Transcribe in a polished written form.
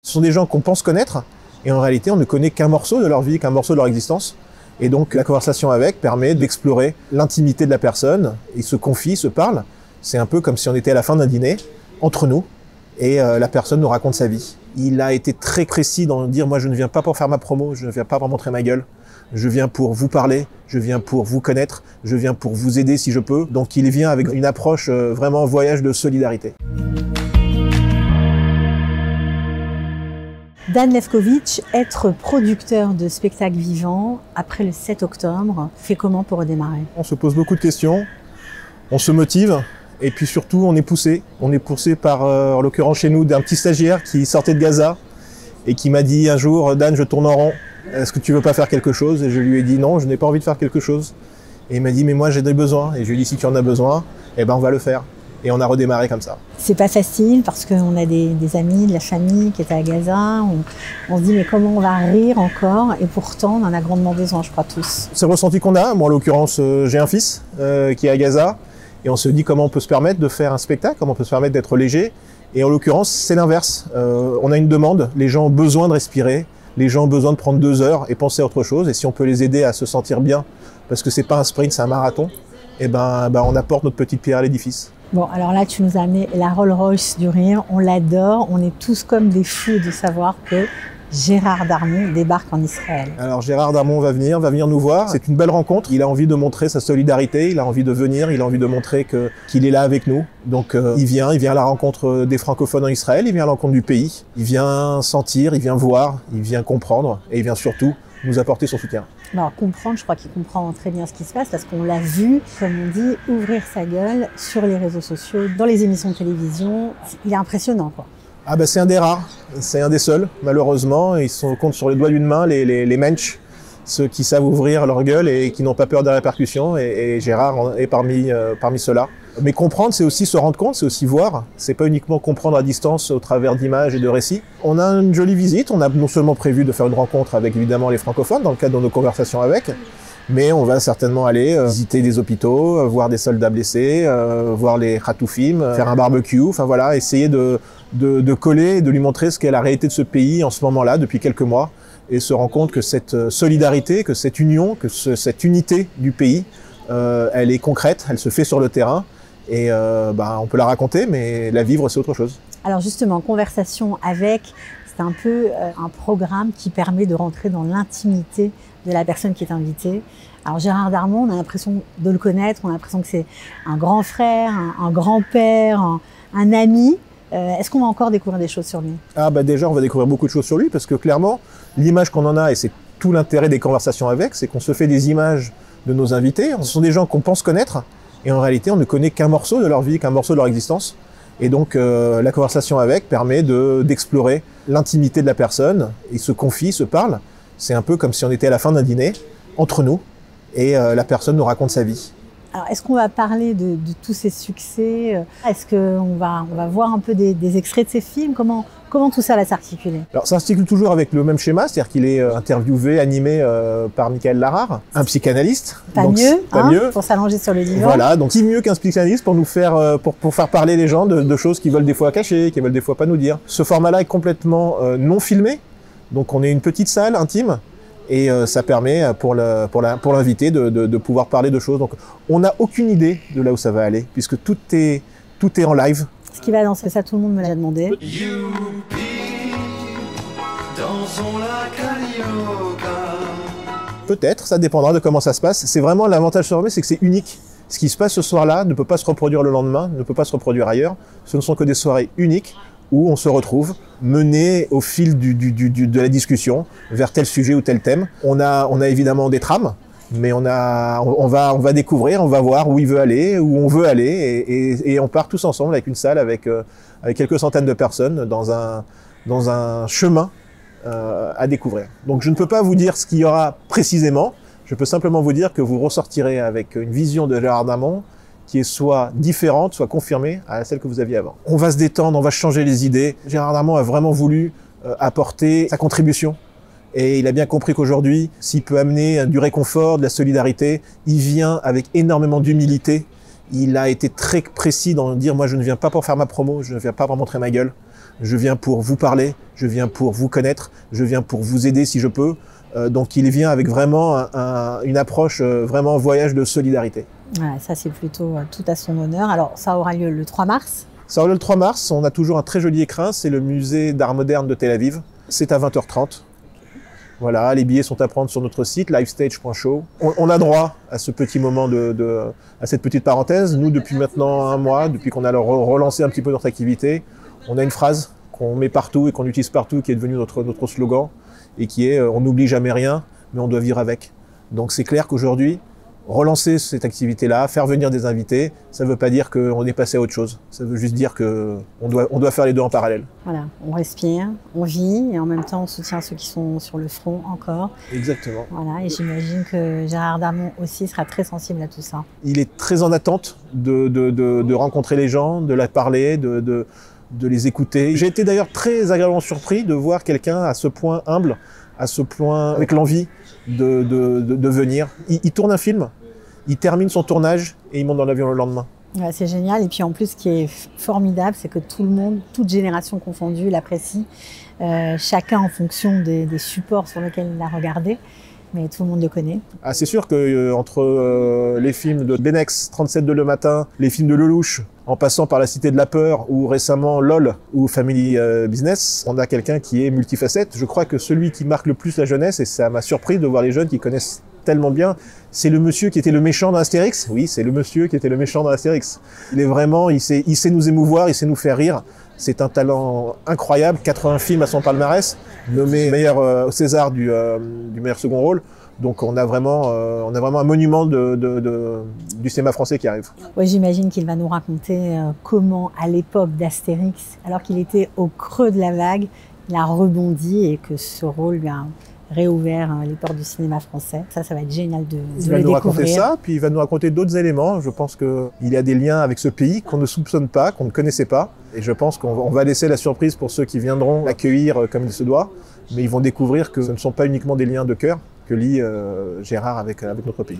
Ce sont des gens qu'on pense connaître, et en réalité, on ne connaît qu'un morceau de leur vie, qu'un morceau de leur existence. Et donc, la conversation avec permet d'explorer l'intimité de la personne. Ils se confient, se parlent. C'est un peu comme si on était à la fin d'un dîner, entre nous, et la personne nous raconte sa vie. Il a été très précis dans dire, moi, je ne viens pas pour faire ma promo, je ne viens pas pour montrer ma gueule. Je viens pour vous parler, je viens pour vous connaître, je viens pour vous aider si je peux. Donc, il vient avec une approche vraiment voyage de solidarité. Dan Lefkowitz, être producteur de spectacles vivants après le 7 octobre, fait comment pour redémarrer? On se pose beaucoup de questions, on se motive et puis surtout on est poussé. On est poussé par, en l'occurrence chez nous, d'un petit stagiaire qui sortait de Gaza et qui m'a dit un jour « Dan, je tourne en rond, est-ce que tu veux pas faire quelque chose ?» Et je lui ai dit « Non, je n'ai pas envie de faire quelque chose. » Et il m'a dit « Mais moi j'ai des besoins. » Et je lui ai dit « Si tu en as besoin, eh ben on va le faire. » Et on a redémarré comme ça. C'est pas facile parce qu'on a des amis, de la famille qui étaient à Gaza. On se dit mais comment on va rire encore? Et pourtant on en a grandement besoin, je crois tous. C'est le ressenti qu'on a. Moi en l'occurrence j'ai un fils qui est à Gaza. Et on se dit comment on peut se permettre de faire un spectacle, comment on peut se permettre d'être léger. Et en l'occurrence c'est l'inverse. On a une demande, les gens ont besoin de respirer. Les gens ont besoin de prendre 2 heures et penser à autre chose. Et si on peut les aider à se sentir bien, parce que c'est pas un sprint, c'est un marathon, et ben on apporte notre petite pierre à l'édifice. Bon, alors là, tu nous as amené la Rolls-Royce du rire, on l'adore, on est tous comme des fous de savoir que Gérard Darmon débarque en Israël. Alors Gérard Darmon va venir nous voir, c'est une belle rencontre, il a envie de montrer sa solidarité, il a envie de venir, il a envie de montrer qu'il est là avec nous. Donc il vient à la rencontre des francophones en Israël, il vient à la rencontre du pays, il vient sentir, il vient voir, il vient comprendre et il vient surtout nous apporter son soutien. Alors comprendre, je crois qu'il comprend très bien ce qui se passe parce qu'on l'a vu, comme on dit, ouvrir sa gueule sur les réseaux sociaux, dans les émissions de télévision. Il est impressionnant, quoi. Ah ben c'est un des rares, c'est un des seuls, malheureusement. Ils se comptent sur les doigts d'une main, les mensch, ceux qui savent ouvrir leur gueule et qui n'ont pas peur des répercussions. Et Gérard est parmi ceux-là. Mais comprendre, c'est aussi se rendre compte, c'est aussi voir. C'est pas uniquement comprendre à distance au travers d'images et de récits. On a une jolie visite. On a non seulement prévu de faire une rencontre avec évidemment les francophones dans le cadre de nos conversations avec, mais on va certainement aller visiter des hôpitaux, voir des soldats blessés, voir les khatoufim, faire un barbecue. Enfin voilà, essayer de coller, de lui montrer ce qu'est la réalité de ce pays en ce moment-là depuis quelques mois, et se rendre compte que cette solidarité, que cette union, que cette unité du pays, elle est concrète, elle se fait sur le terrain. Et on peut la raconter, mais la vivre, c'est autre chose. Alors justement, conversation avec, c'est un peu un programme qui permet de rentrer dans l'intimité de la personne qui est invitée. Alors Gérard Darmon, on a l'impression de le connaître, on a l'impression que c'est un grand frère, un grand-père, un ami. Est-ce qu'on va encore découvrir des choses sur lui? Ah bah déjà, on va découvrir beaucoup de choses sur lui, parce que clairement, l'image qu'on en a, et c'est tout l'intérêt des conversations avec, c'est qu'on se fait des images de nos invités. Ce sont des gens qu'on pense connaître, et en réalité, on ne connaît qu'un morceau de leur vie, qu'un morceau de leur existence. Et donc, la conversation avec permet d'explorer l'intimité de la personne. Ils se confient, se parlent. C'est un peu comme si on était à la fin d'un dîner, entre nous, et la personne nous raconte sa vie. Alors, est-ce qu'on va parler de tous ces succès? Est-ce qu'on va voir un peu des extraits de ces films? Comment tout ça va s'articuler? Alors, ça s'articule toujours avec le même schéma, c'est-à-dire qu'il est interviewé, animé par Michael Larare, un psychanalyste. Pas donc, mieux, pour s'allonger sur le divan. Voilà, donc qui mieux qu'un psychanalyste pour nous faire, pour faire parler les gens de choses qu'ils veulent des fois cacher, qu'ils veulent des fois pas nous dire. Ce format-là est complètement non filmé, donc on est une petite salle intime. Et ça permet pour l'invité de pouvoir parler de choses. Donc on n'a aucune idée de là où ça va aller, puisque tout est en live. Ce qui va danser, ça tout le monde me l'a demandé. Peut-être, ça dépendra de comment ça se passe. C'est vraiment l'avantage sur Soirée, c'est que c'est unique. Ce qui se passe ce soir-là ne peut pas se reproduire le lendemain, ne peut pas se reproduire ailleurs. Ce ne sont que des soirées uniques où on se retrouve, mené au fil de la discussion vers tel sujet ou tel thème. On a évidemment des trames, mais on va découvrir, on va voir où il veut aller, où on veut aller, et on part tous ensemble avec une salle avec quelques centaines de personnes dans un chemin à découvrir. Donc je ne peux pas vous dire ce qu'il y aura précisément, je peux simplement vous dire que vous ressortirez avec une vision de Gérard Darmon qui est soit différente, soit confirmée à celle que vous aviez avant. On va se détendre, on va changer les idées. Gérard Darmon a vraiment voulu apporter sa contribution. Et il a bien compris qu'aujourd'hui, s'il peut amener du réconfort, de la solidarité, il vient avec énormément d'humilité. Il a été très précis dans dire, moi je ne viens pas pour faire ma promo, je ne viens pas pour montrer ma gueule. je viens pour vous parler, je viens pour vous connaître, je viens pour vous aider si je peux. Donc il vient avec vraiment une approche vraiment voyage de solidarité. Ouais, ça c'est plutôt tout à son honneur. Alors ça aura lieu le 3 mars. Ça aura lieu le 3 mars, on a toujours un très joli écrin, c'est le musée d'art moderne de Tel Aviv. C'est à 20h30. Voilà, les billets sont à prendre sur notre site, livestage.show. On a droit à ce petit moment à cette petite parenthèse. Nous, depuis maintenant un mois, depuis qu'on a relancé un petit peu notre activité, on a une phrase qu'on met partout et qu'on utilise partout, qui est devenue notre slogan, et qui est « on n'oublie jamais rien, mais on doit vivre avec ». Donc c'est clair qu'aujourd'hui, relancer cette activité-là, faire venir des invités, ça ne veut pas dire qu'on est passé à autre chose. Ça veut juste dire qu'on doit faire les deux en parallèle. Voilà, on respire, on vit et en même temps on soutient ceux qui sont sur le front encore. Exactement. Voilà, et j'imagine que Gérard Darmon aussi sera très sensible à tout ça. Il est très en attente de rencontrer les gens, de leur parler, de les écouter. J'ai été d'ailleurs très agréablement surpris de voir quelqu'un à ce point humble, à ce point avec l'envie de venir. Il tourne un film, il termine son tournage et il monte dans l'avion le lendemain. Ouais, c'est génial. Et puis en plus, ce qui est formidable, c'est que tout le monde, toute génération confondue, l'apprécie. Chacun en fonction des supports sur lesquels il l'a regardé. Mais tout le monde le connaît. Ah, c'est sûr que entre les films de Benex, 37 de le matin, les films de Lelouch, en passant par La Cité de la Peur, ou récemment LOL, ou Family Business, on a quelqu'un qui est multifacette. Je crois que celui qui marque le plus la jeunesse, et ça m'a surpris de voir les jeunes qui connaissent tellement bien, c'est le monsieur qui était le méchant dans Astérix. Oui, c'est le monsieur qui était le méchant dans Astérix. Il est vraiment, il sait nous émouvoir, il sait nous faire rire. C'est un talent incroyable, 80 films à son palmarès, nommé meilleur César du meilleur second rôle. Donc on a vraiment un monument du cinéma français qui arrive. Ouais, j'imagine qu'il va nous raconter comment, à l'époque d'Astérix, alors qu'il était au creux de la vague, il a rebondi et que ce rôle lui a réouvert les portes du cinéma français. Ça va être génial de le découvrir. Il va nous raconter ça, puis il va nous raconter d'autres éléments. Je pense qu'il y a des liens avec ce pays qu'on ne soupçonne pas, qu'on ne connaissait pas. Et je pense qu'on va laisser la surprise pour ceux qui viendront l'accueillir comme il se doit. Mais ils vont découvrir que ce ne sont pas uniquement des liens de cœur que lie Gérard avec notre pays.